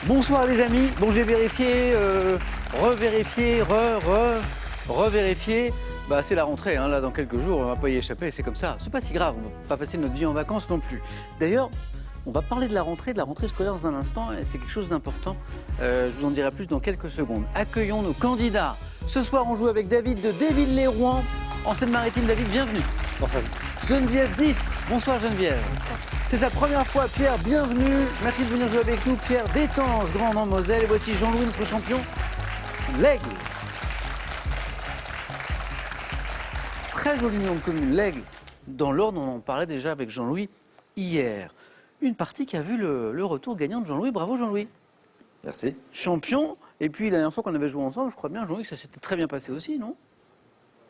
Bonsoir les amis. Bon, j'ai vérifié, revérifié, revérifié. Bah, c'est la rentrée, hein, là, dans quelques jours, on va pas y échapper, c'est comme ça. C'est pas si grave, on va pas passer notre vie en vacances non plus. D'ailleurs, on va parler de la rentrée scolaire dans un instant, et c'est quelque chose d'important. Je vous en dirai plus dans quelques secondes. Accueillons nos candidats. Ce soir, on joue avec David de Déville-les-Rouen, en Seine-Maritime. David, bienvenue. Bonsoir. Geneviève Distre. Bonsoir Geneviève. Bonsoir. C'est sa première fois. Pierre, bienvenue. Merci de venir jouer avec nous. Pierre d'Étanges, Grand en Moselle. Et voici Jean-Louis, notre champion, l'Aigle. Très joli nom de commune, l'Aigle. Dans l'Orne, on en parlait déjà avec Jean-Louis hier. Une partie qui a vu le retour gagnant de Jean-Louis. Bravo Jean-Louis. Merci. Champion. Et puis la dernière fois qu'on avait joué ensemble, je crois bien, Jean-Louis, que ça s'était très bien passé aussi, non?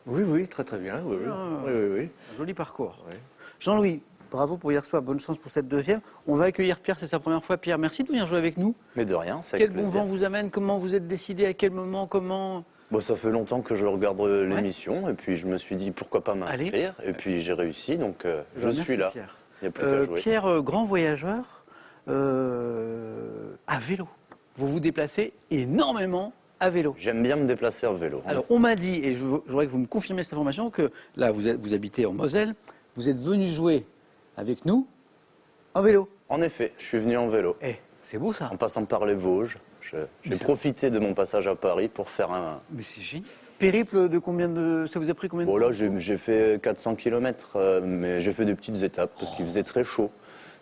Oui, très bien. Oui. Un joli parcours. Oui. Jean-Louis, bravo pour hier soir, bonne chance pour cette deuxième. On va accueillir Pierre, c'est sa première fois. Pierre, merci de venir jouer avec nous. Mais de rien, c'est Quel avec bon plaisir. vent vous amène? Comment vous êtes décidé? À quel moment? Comment? Bon, ça fait longtemps que je regarde l'émission et puis je me suis dit pourquoi pas m'inscrire. Et puis j'ai réussi, donc je Merci, suis là. Pierre. Il n'y a plus qu'à jouer. Pierre, grand voyageur à vélo. Vous vous déplacez énormément à vélo. J'aime bien me déplacer en vélo. Alors, on m'a dit, et je voudrais que vous me confirmiez cette information, que là, vous habitez en Moselle, vous êtes venu jouer avec nous en vélo. En effet, je suis venu en vélo. Eh, c'est beau ça. En passant par les Vosges, j'ai profité de mon passage à Paris pour faire un... Mais c'est génial. Périple de combien de... Ça vous a pris combien de Bon temps? là, j'ai fait 400 km, mais j'ai fait des petites étapes parce qu'il faisait très chaud.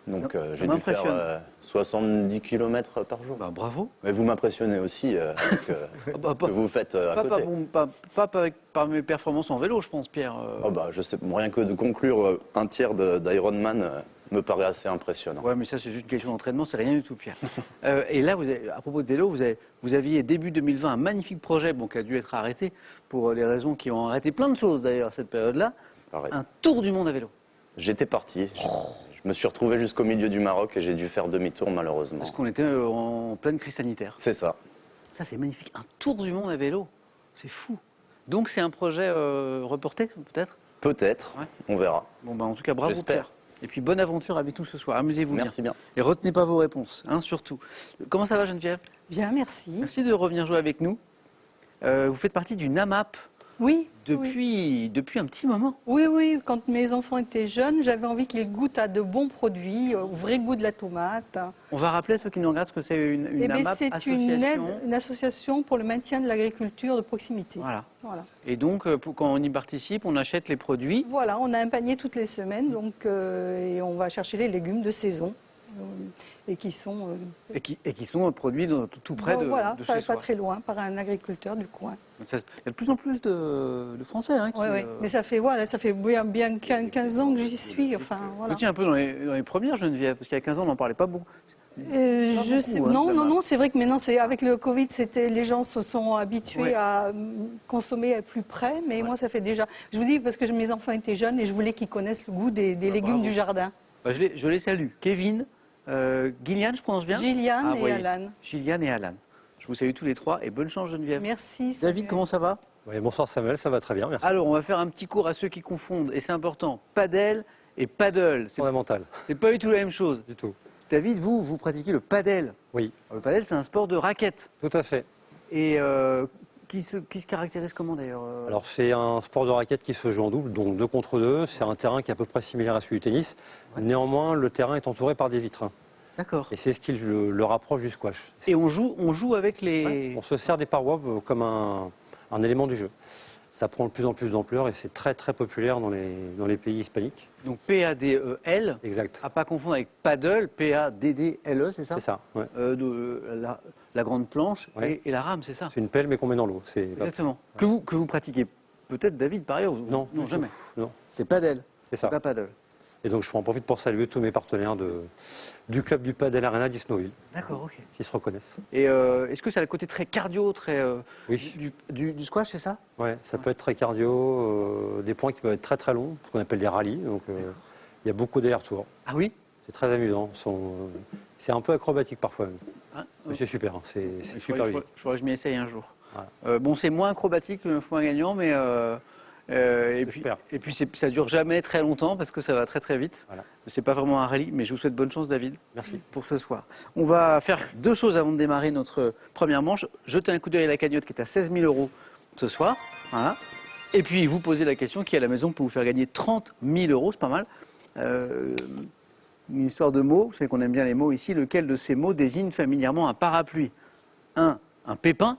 Donc Ça j'ai dû m'impressionne. faire 70 km par jour. Bah, bravo. Mais vous m'impressionnez aussi avec ce que vous faites à côté. Pas par mes performances en vélo, je pense, Pierre. Oh bah, je sais, rien que de conclure un tiers d'Ironman me paraît assez impressionnant. Ouais, mais ça, c'est juste une question d'entraînement, c'est rien du tout, Pierre. Et là, à propos de vélo, vous aviez début 2020 un magnifique projet qui a dû être arrêté pour les raisons qui ont arrêté plein de choses d'ailleurs à cette période-là. Pareil. Un tour du monde à vélo. J'étais parti. Je me suis retrouvé jusqu'au milieu du Maroc et j'ai dû faire demi-tour malheureusement. Parce qu'on était en pleine crise sanitaire. C'est ça. Ça, c'est magnifique. Un tour du monde à vélo. C'est fou. Donc, c'est un projet reporté, peut-être? Peut-être, Ouais. on verra. Bon, en tout cas, bravo, J'espère. Pierre. Et puis, bonne aventure avec nous ce soir. Amusez-vous bien. Merci bien. Et retenez pas vos réponses, hein, surtout. Comment ça va, Geneviève? Bien, merci. Merci de revenir jouer avec nous. Vous faites partie du NAMAP Oui. depuis un petit moment. Oui. Quand mes enfants étaient jeunes, j'avais envie qu'ils goûtent à de bons produits, au vrai goût de la tomate. On va rappeler à ceux qui nous regardent ce que c'est une Eh bien, NAMAP c'est association. une association pour le maintien de l'agriculture de proximité. Voilà. Voilà. Et donc, quand on y participe, on achète les produits. Voilà, on a un panier toutes les semaines, donc, et on va chercher les légumes de saison. Et qui sont Et qui sont produits tout près de chez soi. pas très loin, par un agriculteur du coin. Il y a de plus en plus de Français qui... Oui. Mais ça fait bien 15 ans que j'y suis. Enfin, voilà. Vous étiez un peu dans les premières, Geneviève, parce qu'il y a 15 ans, on n'en parlait pas beaucoup. Je sais, beaucoup, hein, non, c'est vrai que maintenant, avec le Covid, les gens se sont habitués Ouais. à consommer à plus près, mais moi, ça fait déjà... Je vous dis, parce que mes enfants étaient jeunes et je voulais qu'ils connaissent le goût des légumes bravo. du jardin. Bah, je les salue. Kevin, Gillian, je prononce bien? Gillian et voyez. Alan. Gillian et Alan. Je vous salue tous les trois et bonne chance, Geneviève. Merci. David, Samuel. comment ça va? Oui, bonsoir Samuel, ça va très bien, merci. Alors, on va faire un petit cours à ceux qui confondent, et c'est important. Padel et paddle, Fondamental, c'est pas du tout la même chose. du tout. David, vous pratiquez le padel. Oui, Le padel, c'est un sport de raquette. tout à fait. Et qui se caractérise comment d'ailleurs Alors c'est un sport de raquette qui se joue en double, donc 2 contre 2. C'est un terrain qui est à peu près similaire à celui du tennis. Néanmoins, le terrain est entouré par des vitrins. D'accord. Et c'est ce qui le rapproche du squash. Et on joue avec les... Ouais, on se sert des parois comme un élément du jeu. Ça prend de plus en plus d'ampleur et c'est très très populaire dans les pays hispaniques. Donc P-A-D-E-L, Exact, à pas confondre avec paddle, P-A-D-D-L-E, c'est ça? c'est ça. Ouais. La grande planche Ouais. et la rame, c'est ça? C'est une pelle mais qu'on met dans l'eau. Exactement. Que vous pratiquez peut-être, David, par ailleurs? Non, du jamais. tout. Non, C'est paddle, c'est ça. pas paddle. Et donc je en profite pour saluer tous mes partenaires du club du Padel Arena d'Isnoville, D'accord, ok. qui se reconnaissent. Et est-ce que ça a le côté très cardio, très Oui. du squash, c'est ça? Ouais, ça peut être très cardio, des points qui peuvent être très très longs, ce qu'on appelle des rallyes. Donc il y a beaucoup d'allers-retours. Ah oui? C'est très amusant. C'est un peu acrobatique parfois même. Hein Mais c'est super, hein, c'est Il super faudrait ludique. que je m'y essaye un jour. Voilà. Bon, c'est moins acrobatique que le point gagnant, mais J'espère. Et puis ça dure jamais très longtemps parce que ça va très très vite. Voilà. C'est pas vraiment un rallye, mais je vous souhaite bonne chance, David. Merci. Pour ce soir. On va faire deux choses avant de démarrer notre première manche. Jeter un coup d'œil à la cagnotte qui est à 16 000 € ce soir. Voilà. Et puis vous poser la question qui à la maison peut vous faire gagner 30 000 €, c'est pas mal. Une histoire de mots, vous savez qu'on aime bien les mots ici. Lequel de ces mots désigne familièrement un parapluie? 1. Un pépin.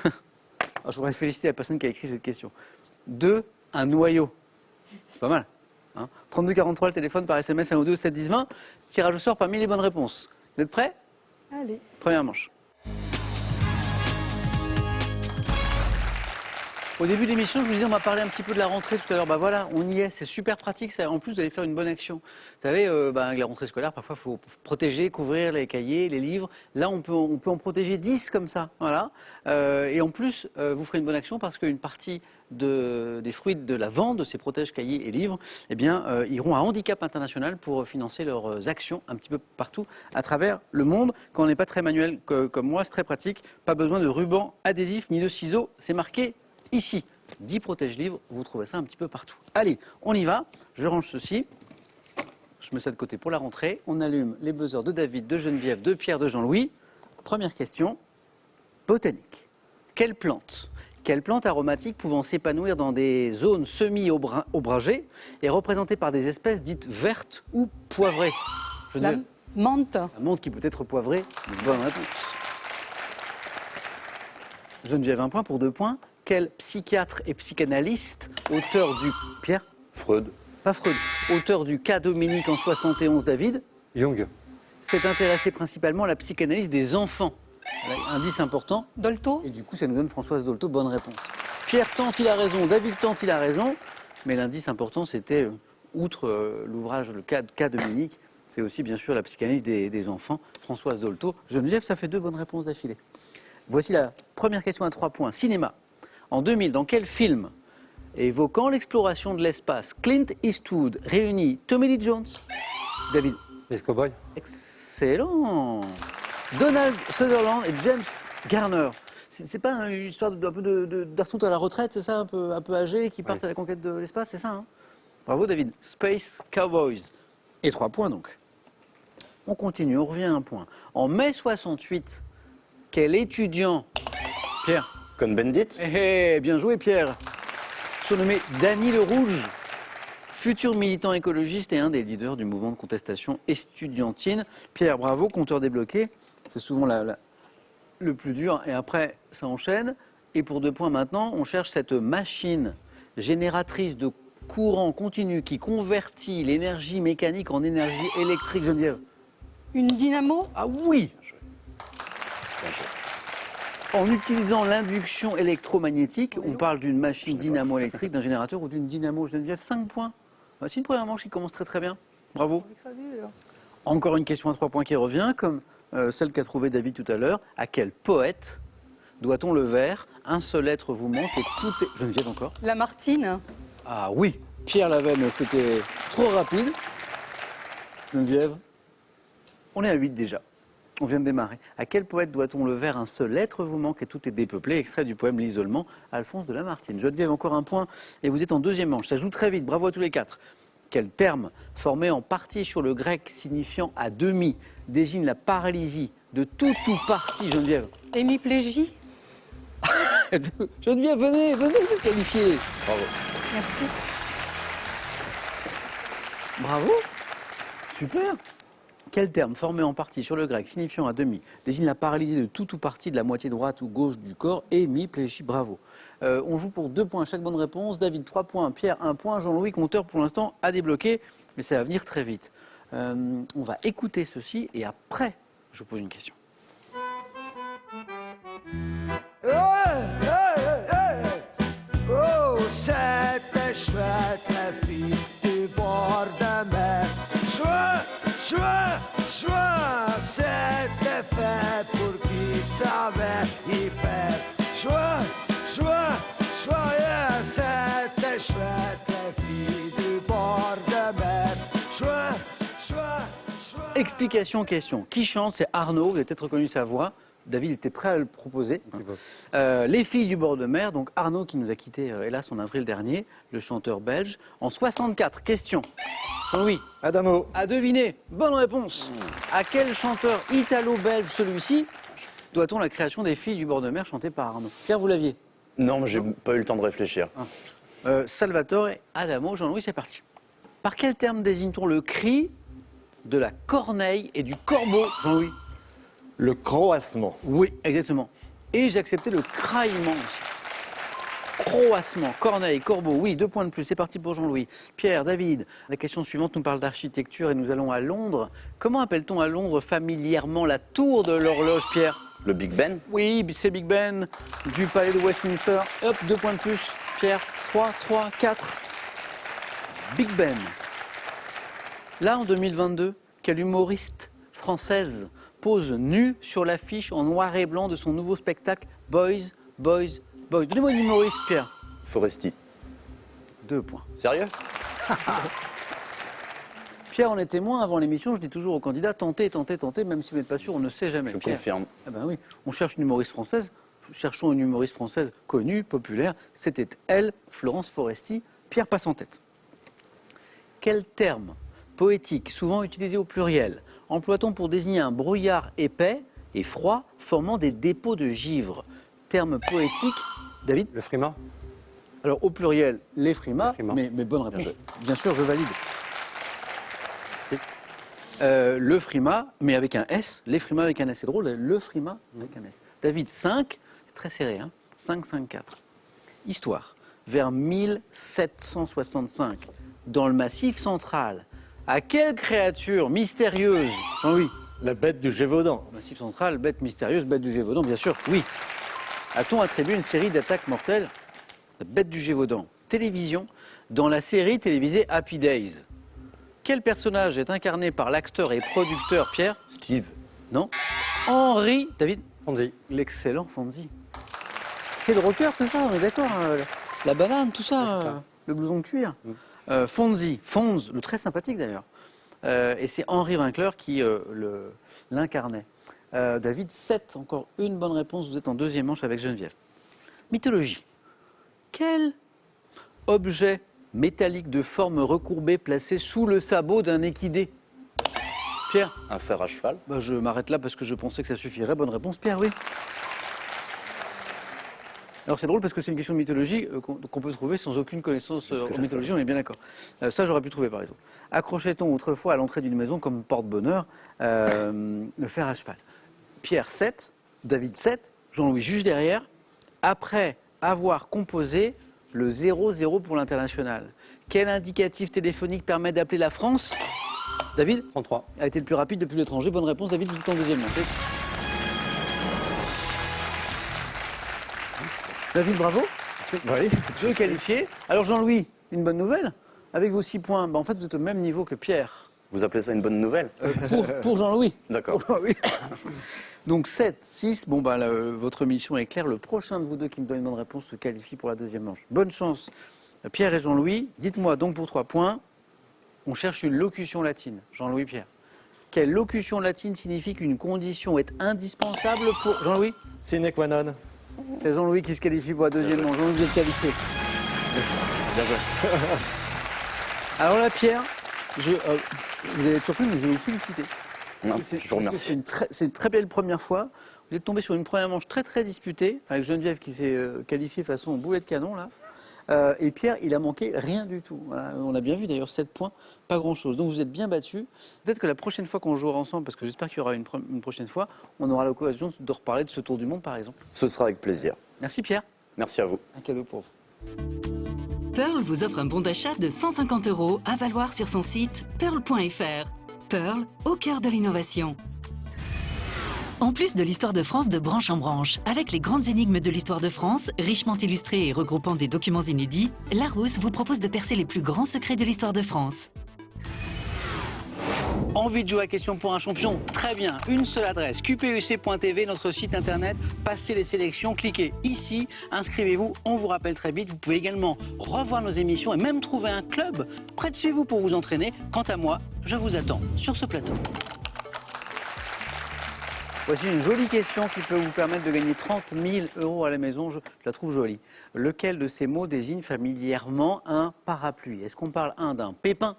Alors, je voudrais féliciter la personne qui a écrit cette question. 2. Un noyau. C'est pas mal. Hein, 32 43, le téléphone par SMS 1 ou 2 7 10 20. Tirage au sort parmi les bonnes réponses. Vous êtes prêts? Allez. Première manche. Au début de l'émission, je vous disais, on m'a parlé un petit peu de la rentrée tout à l'heure. Bah voilà, on y est, c'est super pratique. Ça. En plus, vous allez faire une bonne action. Vous savez, avec la rentrée scolaire, parfois, il faut protéger, couvrir les cahiers, les livres. Là, on peut en protéger 10 comme ça. Voilà. Et en plus, vous ferez une bonne action parce qu'une partie des fruits de la vente de ces protèges cahiers et livres, eh bien, iront à Handicap International pour financer leurs actions un petit peu partout à travers le monde. Quand on n'est pas très manuel comme moi, c'est très pratique. Pas besoin de ruban adhésif ni de ciseaux. C'est marqué ici, 10 protège-livres, vous trouvez ça un petit peu partout. Allez, on y va, je range ceci, je mets ça de côté pour la rentrée, on allume les buzzers de David, de Geneviève, de Pierre, de Jean-Louis. Première question, botanique. Quelle plante aromatique pouvant s'épanouir dans des zones semi-ombragées est représentée par des espèces dites vertes ou poivrées? La menthe. La menthe qui peut être poivrée, bonne réponse. Geneviève, 1 point pour 2 points. Quel psychiatre et psychanalyste, auteur du... Pierre? Freud. Pas Freud. Auteur du cas Dominique en 71, David, Jung. s'est intéressé principalement à la psychanalyse des enfants. Voilà, indice important. Dolto. Et du coup, ça nous donne Françoise Dolto, bonne réponse. Pierre tente, il a raison. David tente, il a raison. Mais l'indice important, c'était, outre l'ouvrage Le cas Dominique, c'est aussi bien sûr la psychanalyse des enfants, Françoise Dolto. Geneviève, ça fait 2 bonnes réponses d'affilée. Voici la première question à 3 points. Cinéma. En 2000, dans quel film évoquant l'exploration de l'espace, Clint Eastwood réunit Tommy Lee Jones? David. Space Cowboy. Excellent. Donald Sutherland et James Garner. C'est pas une histoire un peu d'Arthur à la retraite, c'est ça, un peu âgé, qui partent à la conquête de l'espace, c'est ça, hein? Bravo David. Space Cowboys. Et 3 points donc. On continue, on revient à 1 point. En mai 68, quel étudiant... Pierre. Cohn-Bendit. Bien joué Pierre. Surnommé Danny le Rouge, futur militant écologiste et un des leaders du mouvement de contestation estudiantine. Pierre, bravo, compteur débloqué. C'est souvent le plus dur. Et après, ça enchaîne. Et pour 2 points maintenant, on cherche cette machine génératrice de courant continu qui convertit l'énergie mécanique en énergie électrique. Geneviève. Une dynamo. Ah oui. En utilisant l'induction électromagnétique, on parle d'une machine dynamo-électrique, d'un générateur ou d'une dynamo. Geneviève, 5 points. C'est une première manche qui commence très très bien. Bravo. Encore une question à 3 points qui revient, comme celle qu'a trouvée David tout à l'heure. À quel poète doit-on le vers? Un seul être vous manque et tout est... Geneviève encore. Lamartine. Ah oui, Pierre Lavenne, c'était trop rapide. Geneviève, on est à 8 déjà. On vient de démarrer. À quel poète doit-on le vers? Un seul être vous manque et tout est dépeuplé. Extrait du poème L'isolement, Alphonse de Lamartine. Geneviève, encore 1 point et vous êtes en 2e manche. Ça joue très vite. Bravo à tous les 4. Quel terme, formé en partie sur le grec signifiant à demi, désigne la paralysie de tout ou partie? Geneviève. Hémiplégie. Geneviève, venez, vous êtes qualifiée. Bravo. Merci. Bravo. Super. Quel terme, formé en partie sur le grec, signifiant à demi, désigne la paralysie de tout ou partie de la moitié droite ou gauche du corps? Hémiplégie, bravo. On joue pour 2 points à chaque bonne réponse. David, 3 points. Pierre, 1 point. Jean-Louis, compteur pour l'instant à débloquer, mais ça va venir très vite. On va écouter ceci et après, je vous pose une question. Oh, c'était chouette, la fille du bord de mer. Chouette, c'était fait pour qui savait y faire. Chouette, yeah, c'était chouette, la fille du bord de mer. Chouette. Explication, question. Qui chante? C'est Arnaud, vous avez peut-être reconnu sa voix. David était prêt à le proposer. Les filles du bord de mer, donc Arnaud qui nous a quittés, hélas, en avril dernier, le chanteur belge. En 64, question. Jean-Louis. Adamo. À deviner. Bonne réponse. À quel chanteur italo-belge celui-ci doit-on la création des filles du bord de mer chantée par Arnaud? Pierre, vous l'aviez? Non, mais j'ai pas eu le temps de réfléchir. Salvatore Adamo. Jean-Louis, c'est parti. Par quel terme désigne-t-on le cri de la corneille et du corbeau, Jean-Louis? Le croassement. Oui, exactement. Et j'ai accepté le craillement aussi. Croassement, corneille, corbeau, oui, 2 points de plus. C'est parti pour Jean-Louis. Pierre, David, la question suivante nous parle d'architecture et nous allons à Londres. Comment appelle-t-on à Londres familièrement la tour de l'horloge, Pierre? Le Big Ben? Oui, c'est Big Ben du palais de Westminster. Hop, 2 points de plus. Pierre, 3, 4. Big Ben. Là, en 2022, quelle humoriste française pose nue sur l'affiche en noir et blanc de son nouveau spectacle Boys, Boys, Boys? Donnez-moi une humoriste, Pierre. Foresti. 2 points. Sérieux? Pierre en est témoin avant l'émission, je dis toujours aux candidats, tentez, même si vous n'êtes pas sûr, on ne sait jamais. Je Pierre. confirme. Ah ben oui, on cherche une humoriste française, cherchons une humoriste française connue, populaire, c'était elle, Florence Foresti. Pierre passe en tête. Quel terme poétique, souvent utilisé au pluriel, emploie-t-on pour désigner un brouillard épais et froid formant des dépôts de givre? Terme poétique, David? Le frima. Alors au pluriel, les frimas, Les frimas. mais bonne réponse. Bien sûr, je valide. Le frima, mais avec un S, les frimas avec un S, c'est drôle, le frima avec un S. David, 5, c'est très serré, hein, 5, 5, 4. Histoire, vers 1765, dans le Massif central, à quelle créature mystérieuse, Jean-Louis? La bête du Gévaudan. Massif central, bête mystérieuse, bête du Gévaudan, bien sûr, oui. A-t-on attribué une série d'attaques mortelles, la bête du Gévaudan, télévision, dans la série télévisée Happy Days? Quel personnage est incarné par l'acteur et producteur Pierre? Steve. Non. Henri, David? Fonzie. L'excellent Fonzie. C'est le rocker, c'est ça, on est d'accord, la banane, tout ça, ça. le blouson de cuir. Fonzie, Fonz, le très sympathique d'ailleurs. Et c'est Henri Winkler qui l'incarnait. David, 7, encore une bonne réponse, vous êtes en deuxième manche avec Geneviève. Mythologie. Quel objet métallique de forme recourbée placé sous le sabot d'un équidé? Pierre? Un fer à cheval? Je m'arrête là parce que je pensais que ça suffirait. Bonne réponse, Pierre, oui. Alors c'est drôle parce que c'est une question de mythologie qu'on peut trouver sans aucune connaissance en mythologie, on est bien d'accord. Ça, j'aurais pu trouver par exemple. Accrochait-on autrefois à l'entrée d'une maison comme porte-bonheur le fer à cheval? Pierre, 7, David, 7, Jean-Louis juste derrière, après avoir composé le 0-0 pour l'international. Quel indicatif téléphonique permet d'appeler la France? David? 33. A été le plus rapide depuis l'étranger. Bonne réponse, David, vous êtes en deuxième manche. David, bravo. Oui. Jeu qualifié. Alors Jean-Louis, une bonne nouvelle. Avec vos 6 points, en fait vous êtes au même niveau que Pierre. Vous appelez ça une bonne nouvelle? Pour Jean-Louis. D'accord. Pour Jean-Louis. Donc 7, 6, votre mission est claire. Le prochain de vous deux qui me donne une bonne réponse se qualifie pour la deuxième manche. Bonne chance, Pierre et Jean-Louis. Dites-moi donc pour 3 points, on cherche une locution latine. Jean-Louis, Pierre. Quelle locution latine signifie qu'une condition est indispensable pour... Jean-Louis? Sine qua non. C'est Jean-Louis qui se qualifie pour la deuxième manche. Jean-Louis, vous êtes qualifié. Bien joué. Alors là, Pierre, vous allez être surpris, mais je vais vous féliciter. Non, C'est- je vous remercie. C'est une très belle première fois. Vous êtes tombé sur une première manche très très disputée, avec Geneviève qui s'est qualifiée façon boulet de canon là. Et Pierre, il a manqué rien du tout. Voilà. On a bien vu d'ailleurs 7 points, pas grand chose. Donc vous êtes bien battus. Peut-être que la prochaine fois qu'on jouera ensemble, parce que j'espère qu'il y aura une prochaine fois, on aura l'occasion de reparler de ce tour du monde par exemple. Ce sera avec plaisir. Merci Pierre. Merci à vous. Un cadeau pour vous. Pearl vous offre un bon d'achat de 150 € à valoir sur son site pearl.fr. Pearl, au cœur de l'innovation. En plus de l'histoire de France de branche en branche, avec les grandes énigmes de l'histoire de France, richement illustrées et regroupant des documents inédits, Larousse vous propose de percer les plus grands secrets de l'histoire de France. Envie de jouer à Question pour un champion? Très bien, une seule adresse, qpec.tv, notre site internet, passez les sélections, cliquez ici, inscrivez-vous, on vous rappelle très vite. Vous pouvez également revoir nos émissions et même trouver un club près de chez vous pour vous entraîner. Quant à moi, je vous attends sur ce plateau. Voici une jolie question qui peut vous permettre de gagner 30 000 € à la maison. Je la trouve jolie. Lequel de ces mots désigne familièrement un parapluie? Est-ce qu'on parle d'un pépin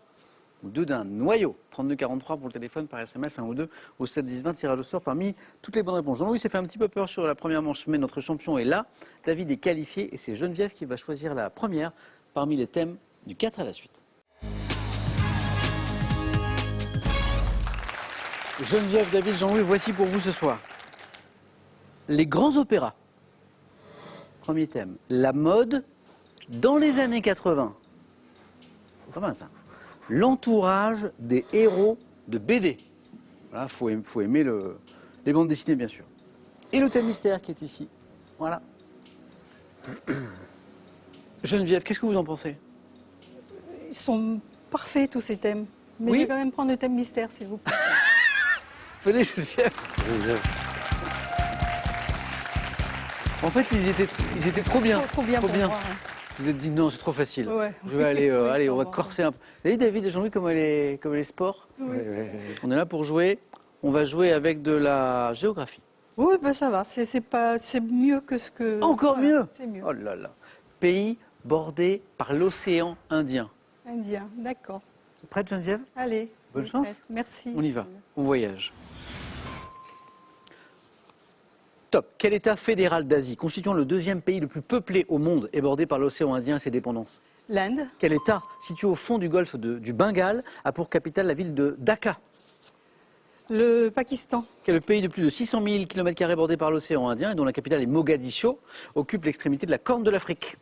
ou d'un noyau? 3243 pour le téléphone, par SMS, 1 ou 2 au 7 10 20, tirage au sort parmi toutes les bonnes réponses. Jean-Louis s'est fait un petit peu peur sur la première manche, mais notre champion est là. David est qualifié et c'est Geneviève qui va choisir la première parmi les thèmes du 4 à la suite. Geneviève, David, Jean-Louis, voici pour vous ce soir les grands opéras. Premier thème, la mode dans les années 80. Pas mal ça. L'entourage des héros de BD. Voilà, faut aimer les bandes dessinées, bien sûr. Et le thème mystère qui est ici. Voilà. Geneviève, qu'est-ce que vous en pensez? Ils sont parfaits tous ces thèmes. Mais Oui. je vais quand même prendre le thème mystère, s'il vous plaît. Venez, Geneviève. En fait, ils étaient trop bien. Trop bien pour moi, hein. Vous vous êtes dit non, c'est trop facile. Ouais. Je vais aller, Oui, allez, on va sûrement. corser un peu. Vous avez vu, David et Jean-Louis, comme les sports? On est là pour jouer. On va jouer avec de la géographie. Oui, ben ça va. C'est mieux que ce que. Encore voilà, mieux. C'est mieux. Oh là là. Pays bordé par l'océan Indien. Indien, d'accord. Prête, Geneviève? Allez. Bonne je chance. prête. Merci. On y va. On voyage. Top. Quel État fédéral d'Asie, constituant le deuxième pays le plus peuplé au monde, est bordé par l'océan Indien et ses dépendances? L'Inde, Quel État, situé au fond du golfe du Bengale, a pour capitale la ville de Dhaka? le Pakistan, Quel pays de plus de 600 000 km² bordé par l'océan Indien et dont la capitale est Mogadiscio occupe l'extrémité de la Corne de l'Afrique?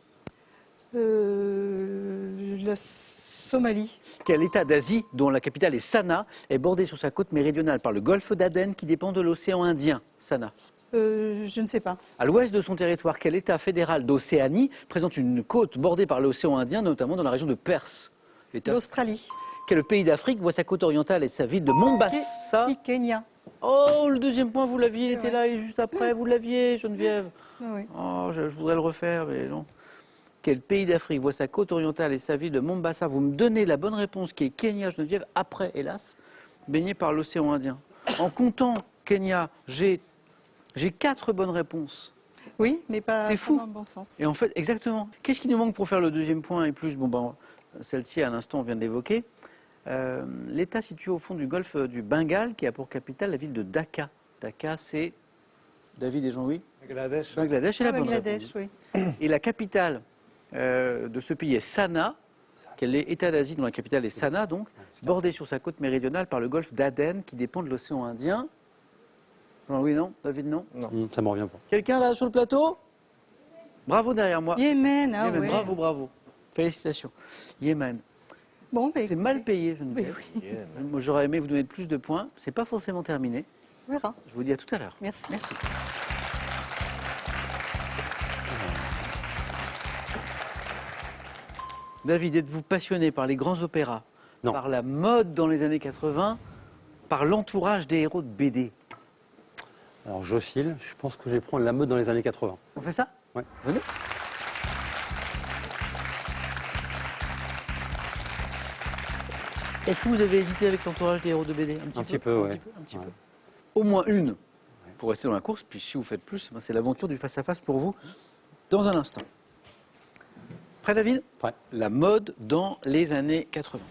la Somalie, Quel État d'Asie, dont la capitale est Sanaa, est bordé sur sa côte méridionale par le golfe d'Aden qui dépend de l'océan Indien? Sanaa. je ne sais pas. À l'ouest de son territoire, quel État fédéral d'Océanie présente une côte bordée par l'océan Indien, notamment dans la région de Perse? État. L'Australie, Quel pays d'Afrique voit sa côte orientale et sa ville de Mombasa? Kenya. Oh, le deuxième point, vous l'aviez, il était Ouais. là et juste après, vous l'aviez, Geneviève. Oui. Oh, je voudrais le refaire, mais non. Quel pays d'Afrique voit sa côte orientale et sa ville de Mombasa? Vous me donnez la bonne réponse qui est Kenya, Geneviève, après, hélas, baigné par l'océan Indien. En comptant Kenya, j'ai 4 bonnes réponses. Oui, mais pas C'est fou. dans le bon sens. Et en fait, exactement. Qu'est-ce qui nous manque pour faire le deuxième point et plus? Bon, ben, celle-ci, à l'instant, on vient de l'évoquer. L'État situé au fond du golfe du Bengale, qui a pour capitale la ville de Dhaka. Dhaka, c'est David et Jean-Louis. Bangladesh. Bangladesh est la bonne Bangladesh, réponse. oui. Et la capitale de ce pays est Sanaa, quel est État d'Asie dont la capitale est Sanaa, donc, bordée sur sa côte méridionale par le golfe d'Aden, qui dépend de l'océan Indien. Jean-Louis, non? David, non? Ça me revient pas. Quelqu'un là sur le plateau? Bravo derrière moi. Yémen, ah Yémen, ouais. bravo, bravo. Félicitations. Yémen. Bon, ben, C'est mal payé, Geneviève. Oui, Moi, j'aurais aimé vous donner plus de points. C'est pas forcément terminé. on verra. Je vous dis à tout à l'heure. Merci. Merci. David, êtes-vous passionné par les grands opéras, Non. par la mode dans les années 80, par l'entourage des héros de BD? Alors j'oscille, je pense que je vais prendre la mode dans les années 80. On fait ça? Ouais. Venez. Est-ce que vous avez hésité avec l'entourage des héros de BD? Un petit peu, ouais. Un petit Ouais. peu. Au moins une pour rester dans la course, puis si vous faites plus, ben, c'est l'aventure du face-à-face pour vous dans un instant. Prêt, David? Prêt. La mode dans les années 80.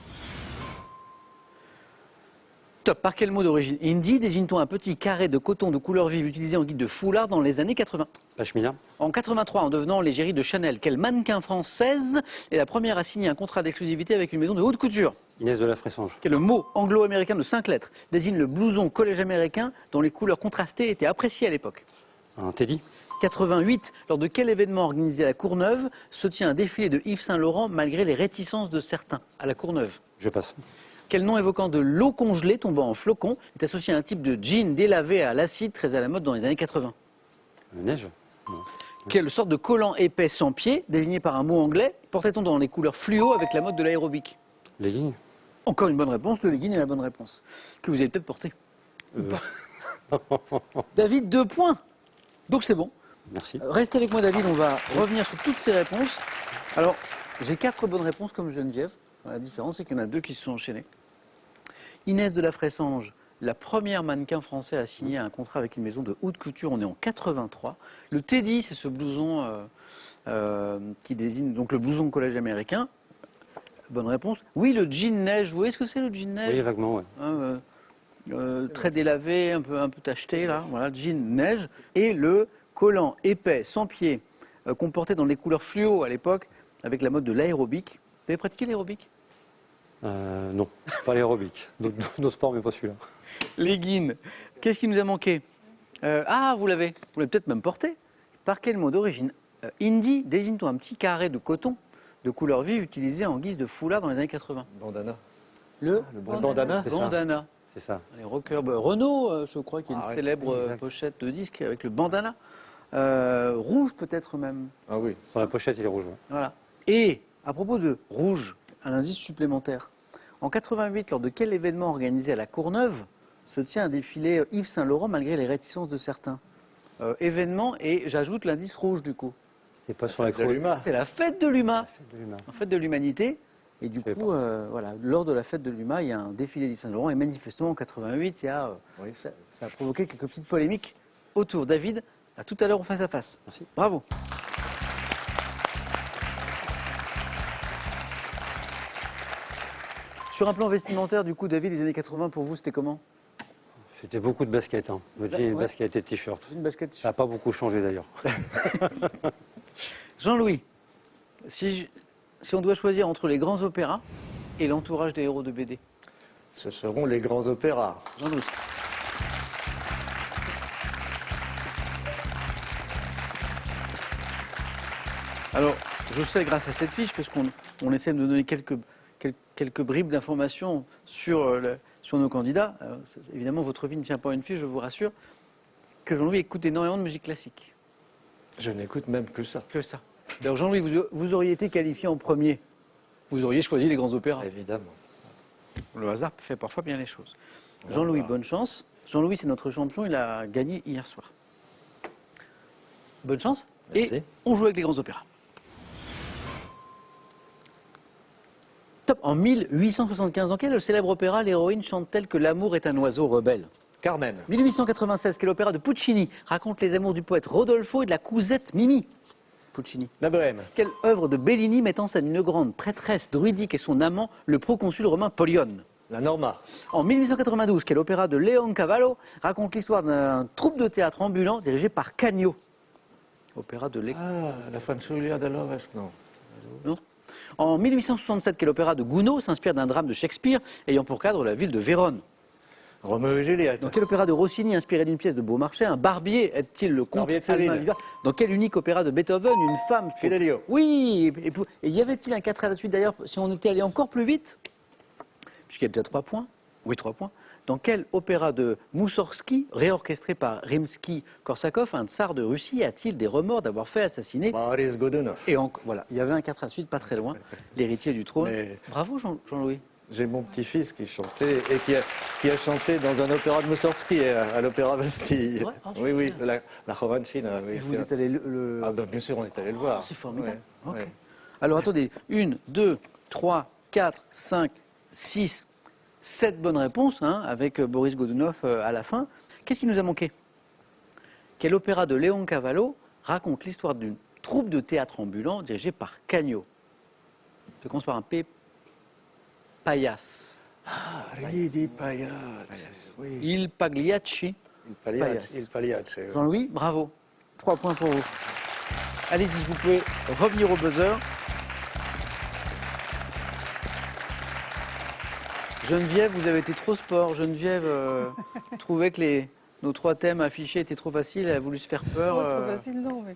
Top. Par quel mot d'origine hindi désigne-t-on un petit carré de coton de couleur vive utilisé en guide de foulard dans les années 80? Pashmina, En 83, en devenant l'égérie de Chanel, quelle mannequin française est la première à signer un contrat d'exclusivité avec une maison de haute couture? Inès de la Fressange, Quel mot anglo-américain de 5 lettres désigne le blouson collège américain dont les couleurs contrastées étaient appréciées à l'époque? un Teddy, 88, lors de quel événement organisé à la Courneuve se tient un défilé de Yves Saint-Laurent malgré les réticences de certains à la Courneuve? je passe. Quel nom évoquant de l'eau congelée tombant en flocons est associé à un type de jean délavé à l'acide très à la mode dans les années 80? Neige, Quelle sorte de collant épais sans pied, désigné par un mot anglais, portait-on dans les couleurs fluo avec la mode de l'aérobic? les lignes, Encore une bonne réponse, le legging est la bonne réponse. Que vous avez peut-être porté. David, 2 points. Donc c'est bon. merci. Restez avec moi, David, on va revenir sur toutes ces réponses. Alors, j'ai 4 bonnes réponses comme Geneviève. La différence, c'est qu'il y en a 2 qui se sont enchaînées. Inès de la Fressange la première mannequin français à signer un contrat avec une maison de haute couture. On est en 83. Le Teddy, c'est ce blouson qui désigne donc le blouson de collège américain. Bonne réponse. Oui, le jean neige. Vous voyez ce que c'est le jean neige? Oui, vaguement, ouais. Hein, très délavé, un peu tacheté, là. Voilà, jean neige. Et le collant épais, sans pied, qu'on portait dans les couleurs fluo à l'époque, avec la mode de l'aérobic. Vous avez pratiqué l'aérobic? Non, pas l'aérobic. Nos sports, mais pas celui-là. Leggings. Qu'est-ce qui nous a manqué? Vous l'avez peut-être même porté. Par quel mot d'origine Indie désigne-t-on un petit carré de coton de couleur vive utilisé en guise de foulard dans les années 80? Bandana. Le Bandana. C'est ça. bandana. C'est ça. Les rockers. Renault, je crois qu'il y a une ouais, célèbre exact. pochette de disque avec le bandana. Rouge peut-être même. Ah oui. Sur la pochette, il est rouge. Ouais. Voilà. Et à propos de rouge, un indice supplémentaire. En 88, lors de quel événement organisé à la Courneuve se tient un défilé Yves Saint Laurent malgré les réticences de certains? Événement, et j'ajoute l'indice rouge du coup. C'était pas sur la De l'humain. C'est la fête de l'UMA, La fête de l'humain. en fête de l'humanité. Et du Je savais coup, voilà, lors de la fête de l'UMA, il y a un défilé d'Yves Saint Laurent. Et manifestement, en 88, il y a, Oui. ça a provoqué quelques petites polémiques autour. David, à tout à l'heure au face à face. Merci. Bravo. Sur un plan vestimentaire, du coup, David, les années 80, pour vous, c'était comment? C'était beaucoup de baskets. Hein. Le jean, Ouais. basket et t-shirt. Une basket. Ça n'a pas beaucoup changé d'ailleurs. Jean-Louis, si on doit choisir entre les grands opéras et l'entourage des héros de BD. Ce seront les grands opéras. Jean-Louis. Alors, je sais grâce à cette fiche, parce qu'on essaie de nous donner quelques bribes d'informations sur nos candidats. Alors, évidemment, votre vie ne tient pas à une fiche, je vous rassure, que Jean-Louis écoute énormément de musique classique. Je n'écoute même que ça. Que ça. Alors, Jean-Louis, vous auriez été qualifié en premier. Vous auriez choisi les grands opéras. Évidemment. Le hasard fait parfois bien les choses. Jean-Louis, bonne chance. Jean-Louis, c'est notre champion, il a gagné hier soir. Bonne chance. Merci. Et on joue avec les grands opéras. Top. En 1875, dans quel célèbre opéra l'héroïne chante-t-elle que l'amour est un oiseau rebelle? Carmen. 1896, quel opéra de Puccini raconte les amours du poète Rodolfo et de la cousette Mimi? Puccini. La Bohème. Quelle œuvre de Bellini met en scène une grande prêtresse druidique et son amant, le proconsul romain Polione? La Norma. En 1892, quel opéra de Leoncavallo raconte l'histoire d'un troupe de théâtre ambulant dirigé par Cagno? Opéra de La Fanciulla de Loves, non. Non. En 1867, quel opéra de Gounod s'inspire d'un drame de Shakespeare ayant pour cadre la ville de Vérone? Roméo et Juliette. Dans quel opéra de Rossini inspiré d'une pièce de Beaumarchais, un barbier est-il le comte Barbier de Séville. Albin Vivard? Dans quel unique opéra de Beethoven, une femme... Fidelio. Oui, et y avait-il un 4 à la suite d'ailleurs, si on était allé encore plus vite, puisqu'il y a déjà 3 points, oui 3 points, dans quel opéra de Moussorgsky, réorchestré par Rimsky-Korsakov, un tsar de Russie a-t-il des remords d'avoir fait assassiner? Boris Godunov. Et voilà, il y avait un 4 à la suite, pas très loin, l'héritier du trône. Mais- Bravo Jean-Louis. J'ai mon petit-fils qui chantait et qui a chanté dans un opéra de Moussorgsky à l'Opéra Bastille. C'est vrai? Ah, Oui, oui, super. la Jovancina. Oui, Et vous êtes allé le... Ah ben, bien sûr, on est allé le voir. C'est formidable. Ouais, Ok. ouais. Alors attendez, 1, 2, 3, 4, 5, 6, 7 bonnes réponses, hein, avec Boris Godunov à la fin. Qu'est-ce qui nous a manqué? Quel opéra de Leoncavallo raconte l'histoire d'une troupe de théâtre ambulant dirigée par Cagno? Ça commence par un P. Paias. Ridi Pagliacci. Oui. Il Pagliacci. Il Pagliacci. oui. Jean-Louis, bravo. 3 points pour vous. Allez-y, vous pouvez revenir au buzzer. Geneviève, vous avez été trop sport. Geneviève trouvait que nos 3 thèmes affichés étaient trop faciles. Elle a voulu se faire peur. Oh, trop facile, non, mais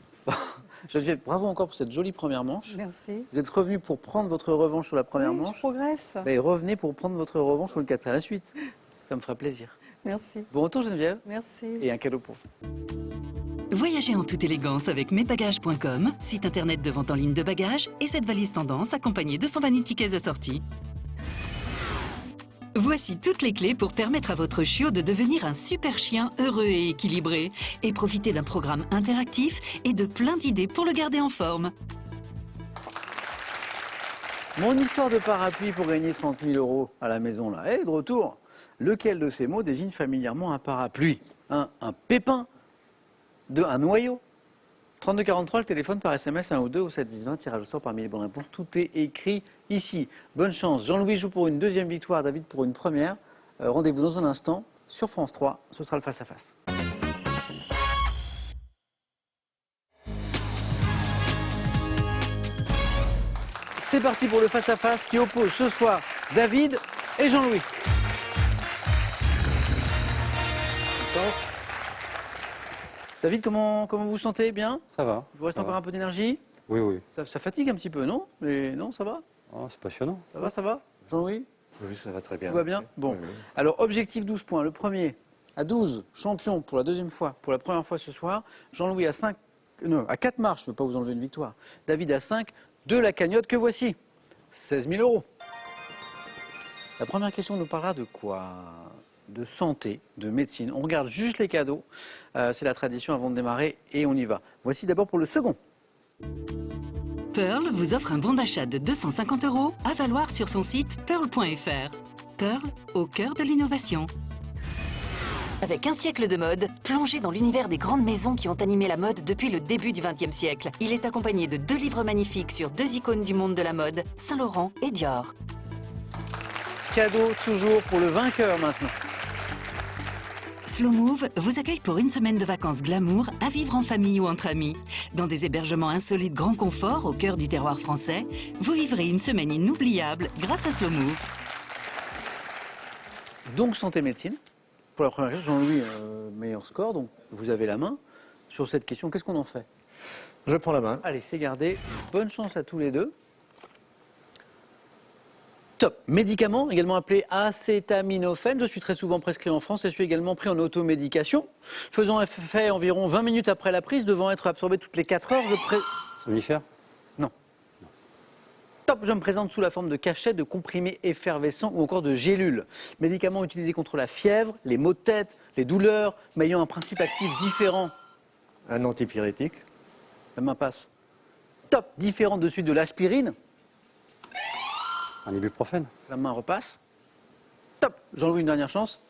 Geneviève, bravo encore pour cette jolie première manche. merci. Vous êtes revenu pour prendre votre revanche sur la première Oui, je manche. progresse. Et revenez pour prendre votre revanche sur le 4 à la suite. Ça me fera plaisir. Merci. Bon retour Geneviève Merci. et un cadeau pour vous. Voyagez en toute élégance avec mesbagages.com, site internet de vente en ligne de bagages et cette valise tendance accompagnée de son vanity case assorti. Voici toutes les clés pour permettre à votre chiot de devenir un super chien heureux et équilibré et profiter d'un programme interactif et de plein d'idées pour le garder en forme. Mon histoire de parapluie pour gagner 30 000 € à la maison, là, est de retour. Lequel de ces mots désigne familièrement un parapluie? 1. Un pépin. 2. Un noyau. 3243, le téléphone par SMS 1 ou 2 ou 7 10 20, tirage au sort parmi les bonnes réponses. Tout est écrit ici. Bonne chance. Jean-Louis joue pour une deuxième victoire, David pour une première. Rendez-vous dans un instant sur France 3. Ce sera le face-à-face. C'est parti pour le face-à-face qui oppose ce soir David et Jean-Louis. David, comment vous vous sentez? Bien? Ça va. Il vous reste ça encore va. un peu d'énergie? Oui, oui. Ça fatigue un petit peu, non? Mais non, ça va? Oh, c'est passionnant. Ça va, ça va? Jean-Louis? Oui, ça va très bien. Tout va bien? merci. Bon. Oui, oui. Alors, objectif 12 points. Le premier à 12, champion pour la deuxième fois, pour la première fois ce soir. Jean-Louis à 5, non, à 4 marches, je ne veux pas vous enlever une victoire. David à 5, de la cagnotte que voici. 16 000 euros. La première question nous parlera de quoi? De santé, de médecine. On regarde juste les cadeaux. C'est la tradition avant de démarrer et on y va. Voici d'abord pour le second. Pearl vous offre un bon d'achat de 250 € à valoir sur son site pearl.fr. Pearl, au cœur de l'innovation. Avec un siècle de mode, plongé dans l'univers des grandes maisons qui ont animé la mode depuis le début du XXe siècle. Il est accompagné de 2 livres magnifiques sur 2 icônes du monde de la mode, Saint-Laurent et Dior. Cadeau toujours pour le vainqueur maintenant. Slow Move vous accueille pour une semaine de vacances glamour à vivre en famille ou entre amis. Dans des hébergements insolites grand confort au cœur du terroir français, vous vivrez une semaine inoubliable grâce à Slow Move. Donc santé médecine. Pour la première question, Jean-Louis, meilleur score, donc vous avez la main. Sur cette question, qu'est-ce qu'on en fait? Je prends la main. Allez, c'est gardé. Bonne chance à tous les deux. Top. Médicament, également appelé acétaminophène. Je suis très souvent prescrit en France et suis également pris en automédication. Faisant effet environ 20 minutes après la prise, devant être absorbé toutes les 4 heures, Somnifère? Non. Top, je me présente sous la forme de cachets, de comprimés effervescents ou encore de gélules. Médicaments utilisés contre la fièvre, les maux de tête, les douleurs, mais ayant un principe actif différent. Un antipyrétique. La main passe. Top, différent de celui de l'aspirine. Un ibuprofène? La main repasse. Top, Jean-Louis, une dernière chance.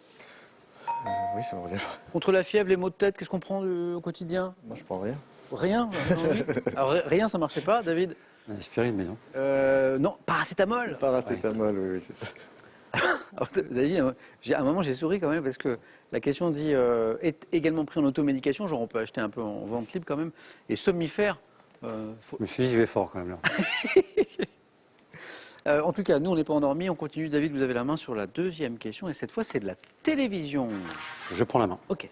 Oui, ça me revient. Contre la fièvre, les maux de tête, qu'est-ce qu'on prend au quotidien? Moi, je prends rien. Rien, Jean-Louis. Alors, rien, ça marchait pas, David? Aspirine, mais non. Non, paracétamol. Paracétamol, oui, c'est ça. Alors, David, à un moment, j'ai souri quand même parce que la question dit est également pris en automédication. Genre, on peut acheter un peu en vente libre quand même. Et somnifère. Je me suis dit, j'y vais fort quand même là. En tout cas, nous, on n'est pas endormis. On continue. David, vous avez la main sur la deuxième question. Et cette fois, c'est de la télévision. Je prends la main. Ok.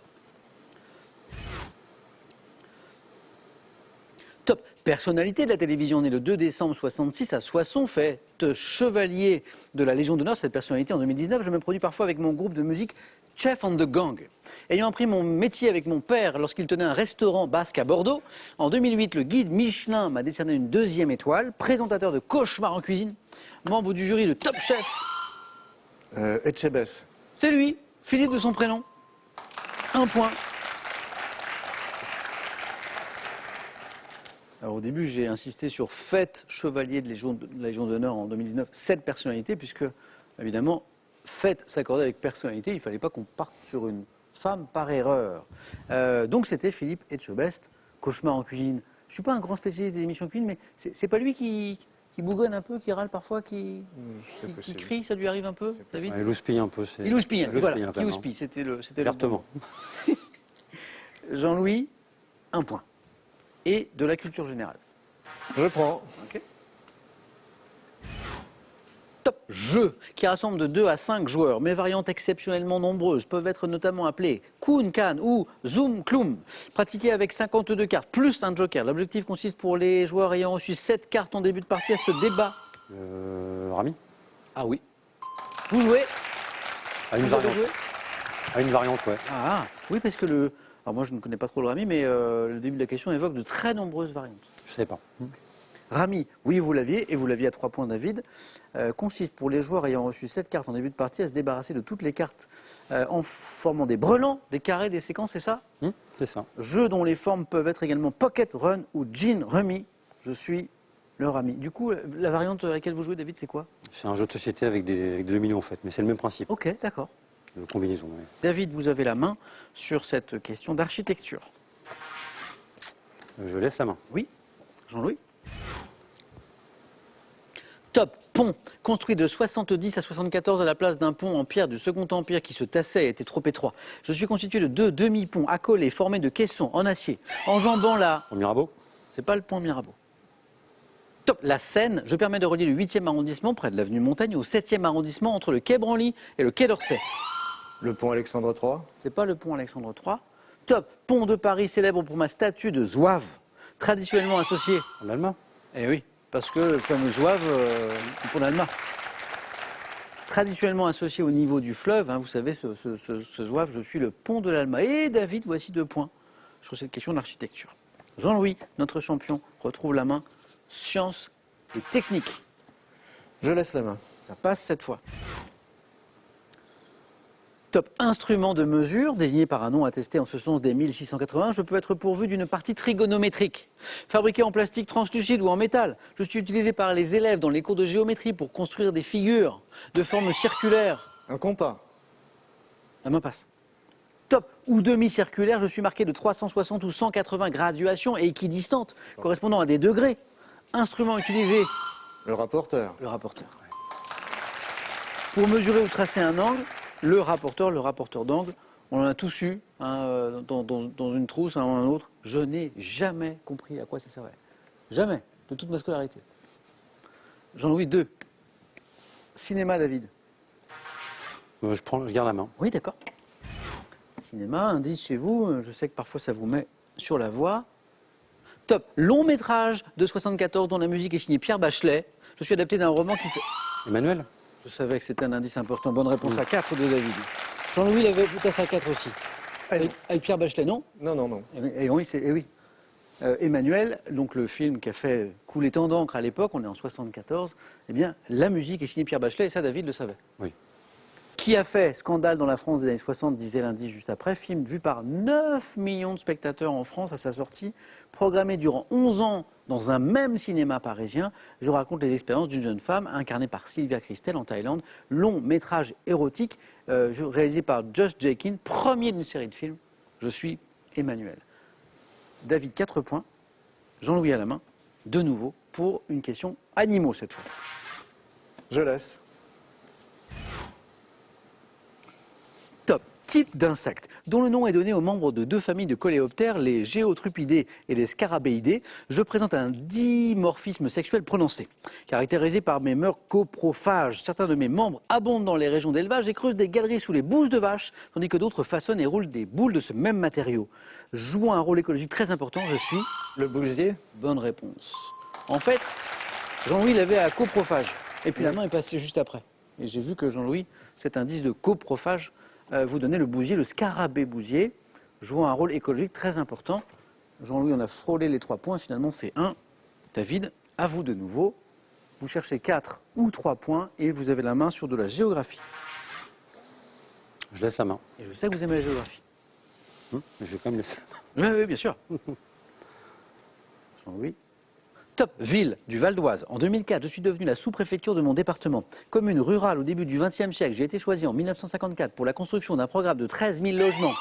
Top. Personnalité de la télévision, née le 2 décembre 66 à Soissons, fait chevalier de la Légion d'honneur. Cette personnalité en 2019, je me produis parfois avec mon groupe de musique Chef and the Gang. Ayant appris mon métier avec mon père lorsqu'il tenait un restaurant basque à Bordeaux, en 2008, le guide Michelin m'a décerné une 2e étoile. Présentateur de Cauchemar en cuisine, membre du jury de Top Chef. Etchebest. C'est lui, Philippe de son prénom. 1 point. Alors au début, j'ai insisté sur fête chevalier de la Légion d'honneur en 2019, 7 personnalités, puisque évidemment, fête s'accordait avec personnalité, il ne fallait pas qu'on parte sur une femme par erreur. Donc c'était Philippe Etchebest, Cauchemar en cuisine. Je ne suis pas un grand spécialiste des émissions de cuisine, mais c'est pas lui qui bougonne un peu, qui râle parfois, qui crie, ça lui arrive un peu, David? Il houspille un peu. Il houspille, voilà, quand qui même, houspille, c'était le Vertement. Jean-Louis, 1 point. Et de la culture générale. Je prends. Ok. Top. Jeu qui rassemble de 2 à 5 joueurs. Mes variantes exceptionnellement nombreuses peuvent être notamment appelées Kun Kan ou Zoom Kloum. Pratiqué avec 52 cartes plus un joker. L'objectif consiste pour les joueurs ayant reçu 7 cartes en début de partie à ce débat. Rami? Ah oui. Vous jouez? À une Vous avez variante. joué? À une variante, ouais. Ah oui, parce que alors moi je ne connais pas trop le Rami, mais le début de la question évoque de très nombreuses variantes. Je ne savais pas. Rami, oui, vous l'aviez, et vous l'aviez à 3 points, David, consiste pour les joueurs ayant reçu 7 cartes en début de partie à se débarrasser de toutes les cartes en formant des brelans, des carrés, des séquences, c'est ça? C'est ça. Jeux dont les formes peuvent être également pocket, run ou gin, remis. Je suis le Rami. Du coup, la variante à laquelle vous jouez, David, c'est quoi? C'est un jeu de société avec des dominos en fait, mais c'est le même principe. Ok, d'accord. de combinaison. Oui. David, vous avez la main sur cette question d'architecture. Je laisse la main. Oui, Jean-Louis. Top, pont, construit de 70 à 74 à la place d'un pont en pierre du Second Empire qui se tassait et était trop étroit. Je suis constitué de 2 demi-ponts accolés formés de caissons en acier, enjambant la... Au Mirabeau. C'est pas le pont Mirabeau. Top, la Seine, je permets de relier le 8e arrondissement près de l'avenue Montaigne au 7e arrondissement entre le quai Branly et le quai d'Orsay. Le pont Alexandre III. C'est pas le pont Alexandre III. Top, pont de Paris célèbre pour ma statue de zouave, traditionnellement associée. En allemand. Eh oui, parce que le fameux zouave, le pont d'Alma. Traditionnellement associé au niveau du fleuve, hein, vous savez, ce zouave, je suis le pont de l'Alma. Et David, voici 2 points sur cette question d'architecture. Jean-Louis, notre champion, retrouve la main. Sciences et techniques. Je laisse la main. Ça passe cette fois. Top, instrument de mesure, désigné par un nom attesté en ce sens dès 1680, je peux être pourvu d'une partie trigonométrique. Fabriqué en plastique translucide ou en métal, je suis utilisé par les élèves dans les cours de géométrie pour construire des figures de forme circulaire. Un compas. La main passe. Top, ou demi-circulaire, je suis marqué de 360 ou 180 graduations et équidistantes, correspondant à des degrés. Instrument utilisé. Le rapporteur. Le rapporteur. Pour mesurer ou tracer un angle, le rapporteur d'angle, on en a tous eu hein, dans une trousse, un ou un autre. Je n'ai jamais compris à quoi ça servait. Jamais, de toute ma scolarité. Jean-Louis, 2. Cinéma, David. Je garde la main. Oui, d'accord. Cinéma, indice chez vous, je sais que parfois ça vous met sur la voie. Top, long métrage de 74 dont la musique est signée Pierre Bachelet. Je suis adapté d'un roman qui fait... Emmanuel. Je savais que c'était un indice important. Bonne réponse à 4 de David. Jean-Louis l'avait peut-être à 4 aussi. Avec Pierre Bachelet, non? Non. Et oui, oui. Emmanuel, donc le film qui a fait couler tant d'encre à l'époque, on est en 74, eh bien, la musique est signée Pierre Bachelet, et ça, David le savait. Oui. Qui a fait scandale dans la France des années 60, disait l'indice juste après, film vu par 9 millions de spectateurs en France à sa sortie, programmé durant 11 ans dans un même cinéma parisien. Je raconte les expériences d'une jeune femme incarnée par Sylvia Christel en Thaïlande, long métrage érotique réalisé par Josh Jakin, premier d'une série de films. Je suis Emmanuel. David, 4 points. Jean-Louis à la main, de nouveau, pour une question animaux cette fois. Je laisse. Top. Type d'insectes, dont le nom est donné aux membres de 2 familles de coléoptères, les géotrupidés et les scarabéidés. Je présente un dimorphisme sexuel prononcé, caractérisé par mes mœurs coprophages. Certains de mes membres abondent dans les régions d'élevage et creusent des galeries sous les bouses de vaches, tandis que d'autres façonnent et roulent des boules de ce même matériau. Jouant un rôle écologique très important, je suis... Le bousier. Bonne réponse. En fait, Jean-Louis l'avait à coprophage. Et puis la main est passée juste après. Et j'ai vu que Jean-Louis, cet indice de coprophage, vous donnait le bousier, le scarabée bousier, jouant un rôle écologique très important. Jean-Louis, on a frôlé les 3 points, finalement c'est 1. David, à vous de nouveau. Vous cherchez 4 ou 3 points et vous avez la main sur de la géographie. Je laisse la main. Et je sais que vous aimez la géographie. Mais je vais quand même laisser la main. Oui, bien sûr. Jean-Louis. Top, ville du Val d'Oise. En 2004, je suis devenu la sous-préfecture de mon département. Commune rurale au début du XXe siècle, j'ai été choisi en 1954 pour la construction d'un programme de 13 000 logements.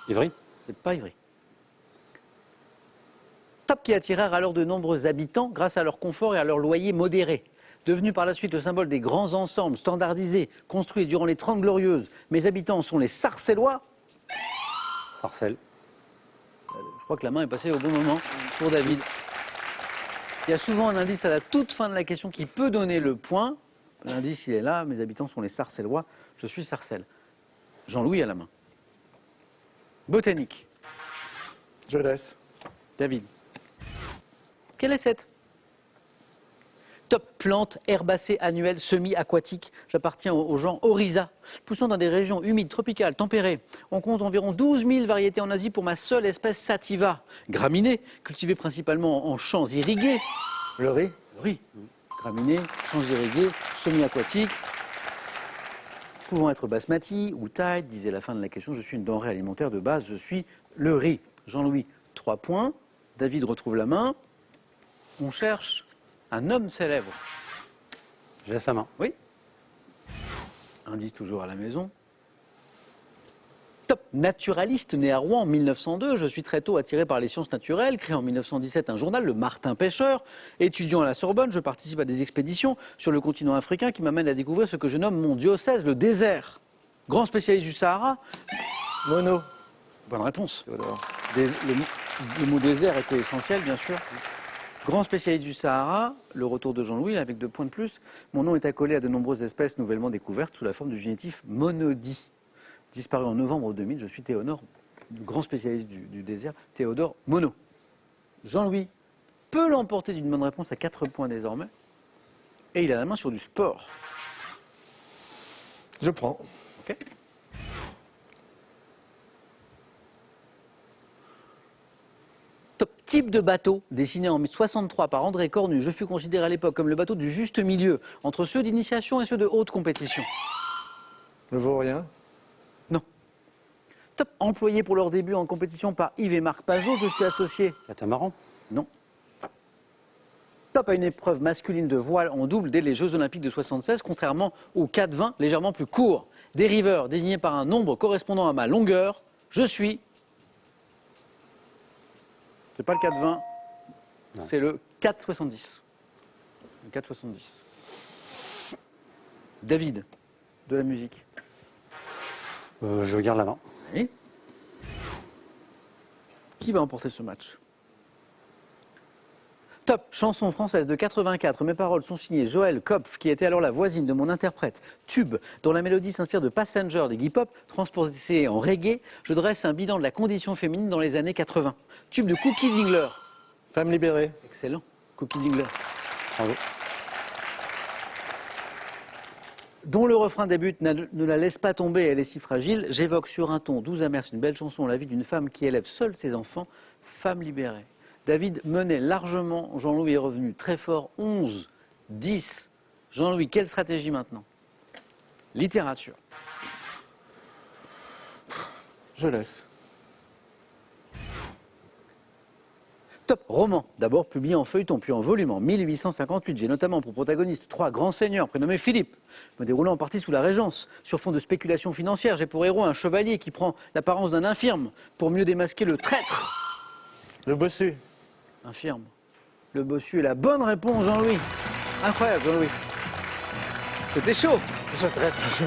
Ivry. C'est pas Ivry. Top, qui attirèrent alors de nombreux habitants grâce à leur confort et à leur loyer modéré. Devenu par la suite le symbole des grands ensembles standardisés construits durant les 30 Glorieuses, mes habitants sont les Sarcellois. Sarcelles. Je crois que la main est passée au bon moment pour David. Il y a souvent un indice à la toute fin de la question qui peut donner le point. L'indice, il est là. Mes habitants sont les Sarcellois. Je suis Sarcelles. Jean-Louis à la main. Botanique. Je laisse. David. Quelle est cette? Top, plante herbacée annuelle semi-aquatique. J'appartiens au genre Oryza, poussant dans des régions humides, tropicales, tempérées. On compte environ 12 000 variétés en Asie pour ma seule espèce Sativa. Graminée, cultivée principalement en champs irrigués. Le riz. Le riz. Graminée, champs irrigués, semi-aquatique. Pouvant être basmati ou thaï, disait la fin de la question, je suis une denrée alimentaire de base, je suis le riz. Jean-Louis, 3 points. David retrouve la main. On cherche un homme célèbre. Je laisse la main. Oui. Indice toujours à la maison. Top. Naturaliste, né à Rouen en 1902, je suis très tôt attiré par les sciences naturelles, créé en 1917 un journal, le Martin Pêcheur. Étudiant à la Sorbonne, je participe à des expéditions sur le continent africain qui m'amènent à découvrir ce que je nomme mon diocèse, le désert. Grand spécialiste du Sahara. Mono. Bonne réponse. Théodore. Le mot désert était essentiel, bien sûr. Grand spécialiste du Sahara, le retour de Jean-Louis avec 2 points de plus. Mon nom est accolé à de nombreuses espèces nouvellement découvertes sous la forme du génitif monodie. Disparu en novembre 2000, je suis Théodore, grand spécialiste du désert, Théodore Monod. Jean-Louis peut l'emporter d'une bonne réponse à 4 points désormais. Et il a la main sur du sport. Je prends. Ok. Top type de bateau, dessiné en 1963 par André Cornu. Je fus considéré à l'époque comme le bateau du juste milieu, entre ceux d'initiation et ceux de haute compétition. Le vaurien. Non. Top employé pour leur début en compétition par Yves et Marc Pajot, je suis associé. Catamaran. Non. Top à une épreuve masculine de voile en double dès les Jeux Olympiques de 1976, contrairement au 4-20, légèrement plus court. Dériveur désigné par un nombre correspondant à ma longueur, je suis... C'est pas le 4-20, c'est le 4-70. Le 4-70. David, de la musique. Je garde la main. Oui. Qui va emporter ce match? Top, chanson française de 84. Mes paroles sont signées Joël Kopf, qui était alors la voisine de mon interprète. Tube, dont la mélodie s'inspire de Passenger des Iggy Pop, transposé en reggae. Je dresse un bilan de la condition féminine dans les années 80. Tube de Cookie Dingler. Femme libérée. Excellent, Cookie Dingler. Bravo. Dont le refrain débute « Ne la laisse pas tomber, elle est si fragile ». J'évoque sur un ton doux amer, c'est une belle chanson, la vie d'une femme qui élève seule ses enfants, femme libérée. David menait largement, Jean-Louis est revenu très fort, 11-10. Jean-Louis, quelle stratégie maintenant? Littérature. Je laisse. Top roman, d'abord publié en feuilleton, puis en volume en 1858. J'ai notamment pour protagonistes 3 grands seigneurs prénommés Philippe, me déroulant en partie sous la Régence. Sur fond de spéculation financière, j'ai pour héros un chevalier qui prend l'apparence d'un infirme pour mieux démasquer le traître. Le bossu. Infirme. Le bossu est la bonne réponse, Jean-Louis. Incroyable, Jean-Louis. C'était chaud. Je traite.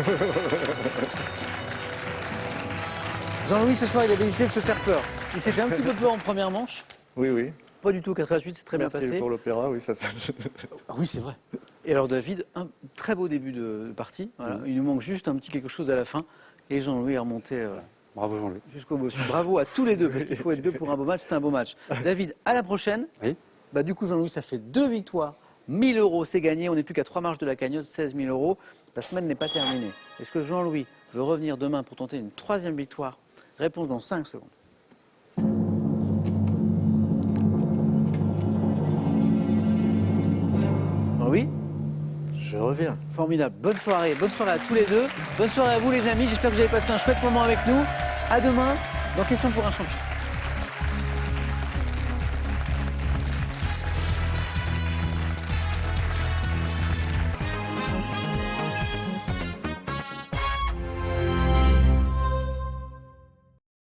Jean-Louis, ce soir, il a décidé de se faire peur. Il s'est fait un petit peu peur en première manche. Oui, oui. Pas du tout, 4 à la suite, c'est très Merci bien passé. pour l'opéra, oui, ça. Ah oui, c'est vrai. Et alors, David, un très beau début de partie. Voilà. Il nous manque juste un petit quelque chose à la fin. Et Jean-Louis est remonté Bravo Jean-Louis. jusqu'au bossu. Bravo à tous les deux, parce qu'il faut être 2 pour un beau match. C'est un beau match. David, à la prochaine. Oui. Bah, du coup, Jean-Louis, ça fait 2 victoires. 1000 €, c'est gagné. On n'est plus qu'à 3 marches de la cagnotte, 16 000 €. La semaine n'est pas terminée. Est-ce que Jean-Louis veut revenir demain pour tenter une 3e victoire? Réponse dans 5 secondes. Jean-Louis? Je reviens. Formidable. Bonne soirée à tous les deux. Bonne soirée à vous les amis. J'espère que vous avez passé un chouette moment avec nous. À demain dans Question pour un champion.